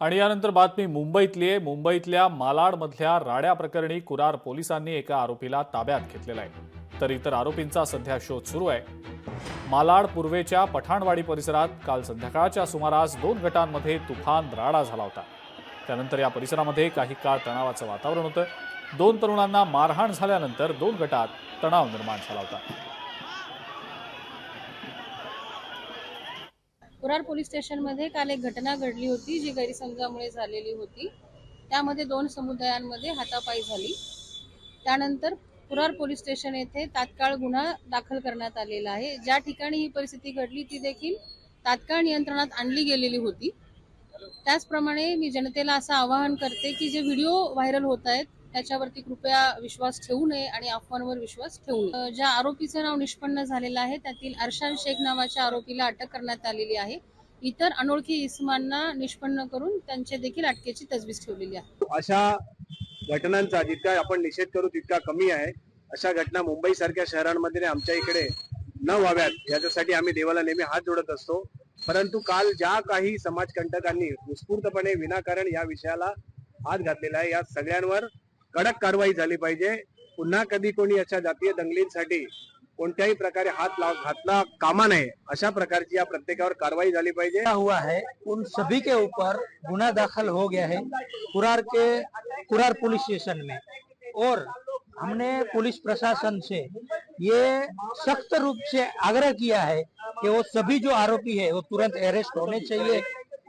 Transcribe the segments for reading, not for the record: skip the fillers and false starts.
आणि यानंतर बातमी मुंबईतली आहे। मुंबईतल्या मालाडमधल्या राड्या प्रकरणी कुरार पोलिसांनी एका आरोपीला ताब्यात घेतलेला आहे, तर इतर आरोपींचा सध्या शोध सुरू आहे। मालाड पूर्वेच्या पठाणवाडी परिसरात काल संध्याकाळच्या सुमारास 2 गटांमध्ये तुफान राडा झाला होता। त्यानंतर या परिसरामध्ये काही काळ तणावाचं वातावरण होतं। 2 तरुणांना मारहाण झाल्यानंतर 2 गटात तणाव निर्माण झाला होता। कुरार पोलीस स्टेशनमध्ये काल एक घटना घडली होती, जी गैरसमजामुळे झालेली होती। त्यामध्ये 2 समुदायांमध्ये हातापाई झाली। त्यानंतर कुरार पोलीस स्टेशन येथे तात्काळ गुन्हा दाखल करण्यात आलेला आहे। ज्या ठिकाणी ही परिस्थिती घडली ती देखील तात्काळ नियंत्रणात आणली गेलेली होती। त्याचप्रमाणे मी जनतेला असं आवाहन करते की जे व्हिडिओ व्हायरल होत आहेत त्याच्यावरती कृपया विश्वास ठेवू नये आणि अफवांवर विश्वास ठेवू नये। ज्या आरोपीचं नाव निष्पन्न झालेलं आहे त्यातील अरशान शेख नावाच्या आरोपीला अटक करण्यात आलेली आहे। इतर अनोळखी इसमांना निष्पन्न करून त्यांचे देखील अटकेची तजवीज ठेवलेली आहे। अशा घटनांचा जितका आपण निषेध करू तितका कमी आहे। अशा घटना मुंबई सारख्या शहरांमध्ये आमच्या इकडे न व्हाव्यात याच्यासाठी आम्ही देवाला नेहमी हात जोडत असतो। परंतु काल ज्या काही समाजकंटकांनी उत्स्फूर्तपणे विनाकारण या विषयाला हात घातलेला आहे, या सगळ्यांवर कडक कारवाई झाली पाहिजे। पुन्हा कधी कोणी अशा जातीय दंगलींसाठी कोणत्याही प्रकारे हात घातला कामा नये, अशा प्रकारची या प्रत्येकावर कारवाई झाली पाहिजे। हुआ है उन सभी के ऊपर गुना दाखल हो गया है कुरार पुलिस स्टेशन में, और हमने पुलिस प्रशासन से ये सख्त रूप से आग्रह किया है कि वो सभी जो आरोपी है वो तुरंत अरेस्ट होने चाहिए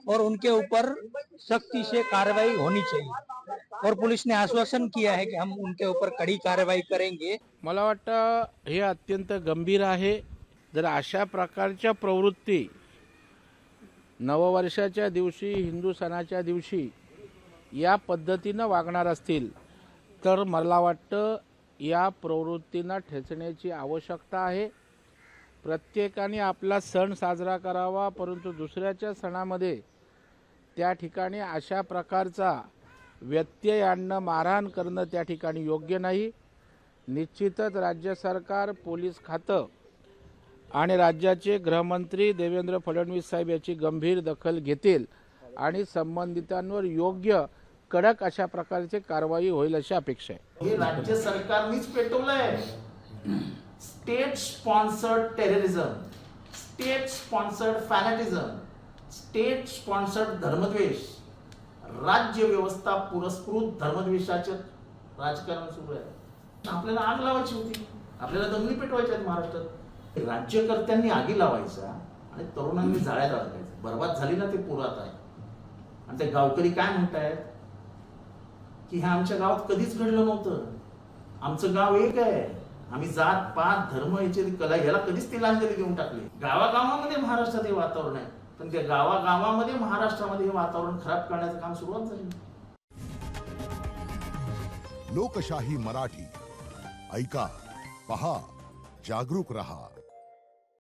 और उनके ऊपर सख्ती से कार्रवाई होनी चाहिए, और पुलिस ने आश्वासन किया है कि हम उनके ऊपर कड़ी कार्रवाई करेंगे। मला वाटतं हे अत्यंत गंभीर आहे। जर अशा प्रकारच्या प्रवृत्ती नववर्षाच्या दिवशी, हिंदू सणाच्या दिवशी या पद्धतीनं वागणार असतील तर मला वाटतं या प्रवृत्तींना ठेचण्याची आवश्यकता आहे। प्रत्येकाने आपला सण साजरा करावा, परंतु दुसऱ्याच्या सणामध्ये त्या ठिकाणी अशा प्रकारचा व्यत्यय आणणं, मारहाण करणं त्या ठिकाणी योग्य नाही। निश्चितच राज्य सरकार, पोलीस खातं आणि राज्याचे गृहमंत्री देवेंद्र फडणवीस साहेब याची गंभीर दखल घेतील आणि संबंधितांवर योग्य कडक अशा प्रकारची कारवाई होईल अशी अपेक्षा आहे। हे राज्य सरकारनेच पेटवलंय। State sponsored terrorism, state sponsored fanaticism, state sponsored धर्मद्वेष, राज्य व्यवस्था पुरस्कृत धर्मद्वेषाचे राजकारण सुरू आहे। आपल्याला आग लावायची होती, आपल्याला दंगली पेटवायच्या आहेत महाराष्ट्रात। राज्यकर्त्यांनी आगी लावायच्या आणि तरुणांनी जाळ्यात अडकायचं। बर्बाद झाली ना ते पुरात आहे। आणि ते गावकरी काय म्हणतायत की हे आमच्या गावात कधीच घडलं नव्हतं, आमचं गाव एक आहे, आम्ही जात पात धर्म याची कला ह्याला कधीच तिलांजली देऊन टाकली। गावागावामध्ये महाराष्ट्रात हे वातावरण आहे, पण त्या गावागावामध्ये महाराष्ट्रामध्ये हे वातावरण खराब करण्याचं काम सुरुवात झाली। लोकशाही मराठी ऐका, पहा, जागरूक रहा।